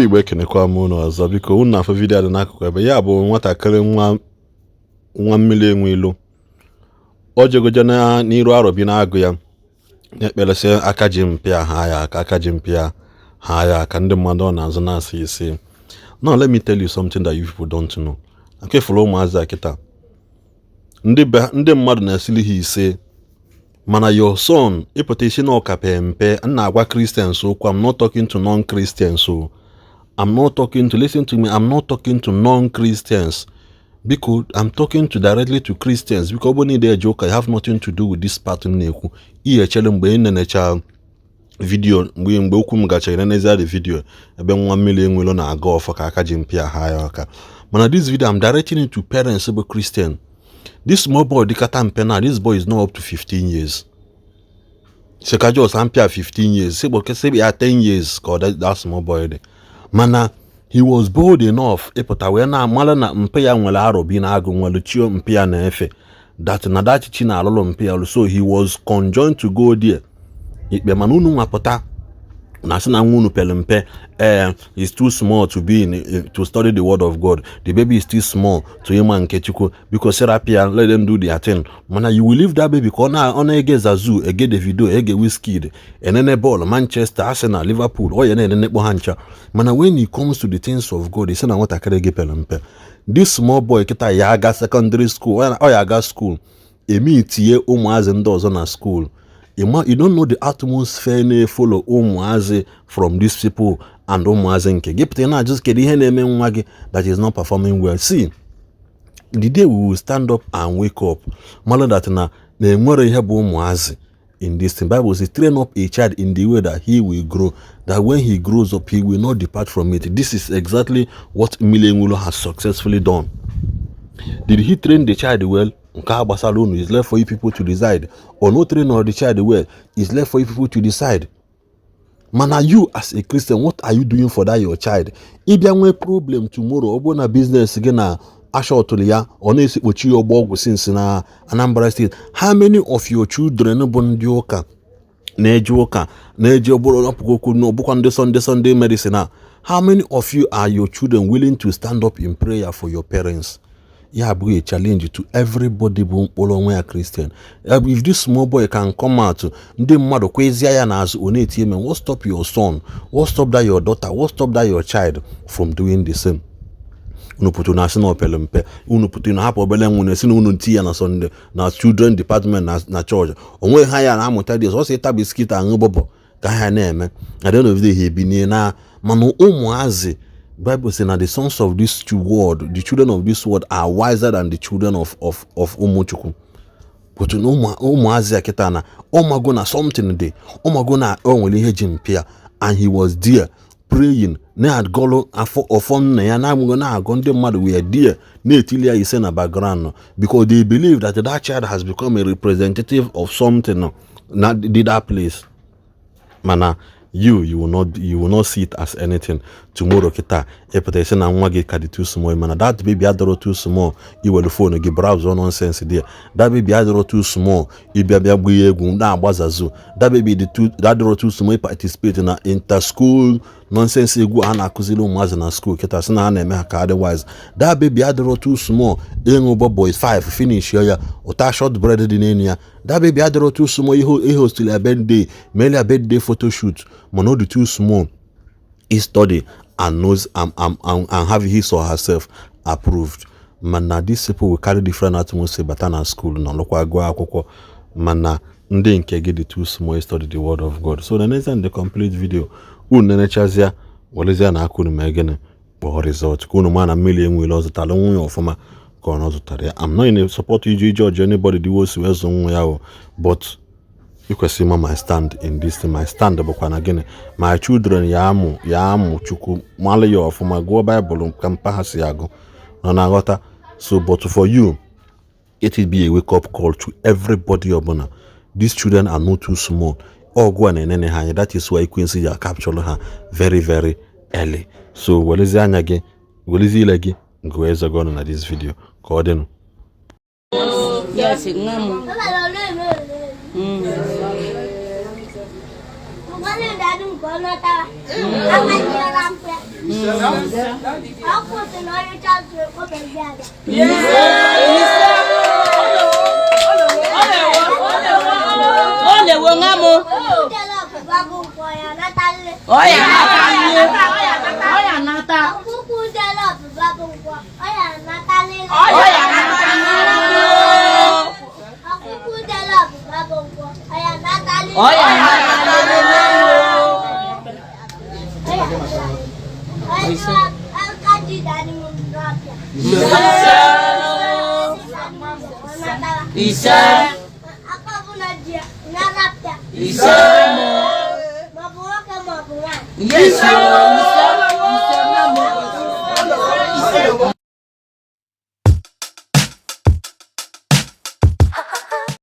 Igbo ekenekwa m unu ọzọ biko unu na-afụ vidiyo dị n'akụkụ ebe ya bụ nwatakịrị nwa Nmiri Eweilo o jegoje n'iru arọbi na-agụ ya na-ekperesị aka ji mpịa ha ya aka ji mpịa ha ya ka ndị mmadụ ọ na-azụ na-asị isi. Now let me tell you something that you people don't know. Akefụrụ ụmụazị akịta ndị mmadụ na-esili ha ise mana your son ịpụta isi na ọka pe mpe na-agwa Christians okwu. I'm not talking to non-Christians, so I'm not talking to, listen to me, I'm not talking to non-Christians because I'm talking to directly to Christians because when they joke, I have nothing to do with this part na-ekwu ihe chere mgbe ị na-enecha video mgbe okwu m gacha na-eneza the video ebe Nmiri Eweilo na-aga ọfọ ka aka ji mpịa ha ya aka. Mana this video I'm directing it to parents bụ Christian. This small boy dikata mpe na this boy is not up to 15 years. Sekajo sampia 15 years. Say ya 10 years cause that small boy there. Mana he was bold enough epota we na amala na mpe ya nwere arobi na agụ nwere chio mpe ya na efe that na that chi na alolo mpe ya, so he was conjoined to go there. Ikpe mana unu nwapụta na sị na nwunu pele mpe is too small to be to study the word of God. The baby is still small to ịma nke Chukwu because therapy and let them do their thing. Mana you will leave that baby ka ọ na-ege Zazu ege Davido ege Wizkid enene ball Manchester, Arsenal, Liverpool ọ ya na-enene kpọ ha ncha. Mana when it comes to the things of God, isi na nwatakịrị gị pele mpe. This small boy kita ya aga secondary school ọ ya aga school emi itinye ụmụazị ndị ọzọ na school. You don't know the atmosphere na follow ụmụazị from these people and ụmụazị nke gị na just kedu ihe na-eme nwa gị that is not performing well. See, the day we will stand up and wake up mara that na enwere ihe bụ ụmụazị in this thing. Bible says train up a child in the way that he will grow, that when he grows up he will not depart from it. This is exactly what Nmiri Eweilo has successfully done. Did he train the child well? It's left for you people to decide. Or no train or the child well, it's left for you people to decide. Man, you as a Christian, what are you doing for that your child? If you have a problem tomorrow, open a business again ya or since na Anambra State. How many of your children Sunday medicine? How many of you are your children willing to stand up in prayer for your parents? Yeah, be a challenge to everybody who are Christian. If this small boy can come out, what stop your son? What stop that your daughter? What stop that your child from doing the same? Unu putu national pelempe, unu putu na hapo bele ngune sinu unu tia na Sunday na children department na church. Onwe haya na amuta dis, what's a biscuit and bobo? Kaya neme. I don't know if they be near na manu umuazi. Bible says that the sons of this world, the children of this world are wiser than the children of Umuchukwu. But you know, Umuazia Ketana, Omagona something day, Omagona only Jimpia, and he was there praying. Ne had golo afon na I'm gonna go the mother we are dear. Ne tilia is in a background because they believe that that child has become a representative of something. Not did that place. Mana. You will not see it as anything. Tomorrow kita epete na nwa gị ka dị too small, mana that baby adoro too small, you will phone gị browse nonsense there. That baby adoro too small, you bịa gbu egwu na agbazazu. That baby adoro too small, participate na inter school nonsense egwu a na-akụziri ụmụazị na school kita sị na ha na-eme ha ka otherwise. That baby adoro too small, ịṅụ boy 5 finish ya ụta short bread dị n'enyi ya. That baby adoro too small, he hosted a birthday, merely a birthday photo shoot. Mono the too small, he study and knows and have his or herself approved. Mana these people will carry different atmosphere but na school na lokwa agwa akwụkwọ mana ndị nke gị the too small study the word of God. So the next time the complete video unenechazia walezia na akunu megene for result kunu mana Nmiri Eweilo zụtara nwunye ọfụma ka ọ zụtara ya. I'm not in a support you judge anybody the way so nwe ya, but you can see my stand in this thing. My stand again. My children yamu chuku mali yo for my go Bible kampahasiago. Nanagota. So but for you, it will be a wake up call to everybody obona. These children are not too small. Or go and any high. That is why you can see capture her very, very early. So what is the again? What is it like? Go as a gun on this video. Cordon. Yes, Yes,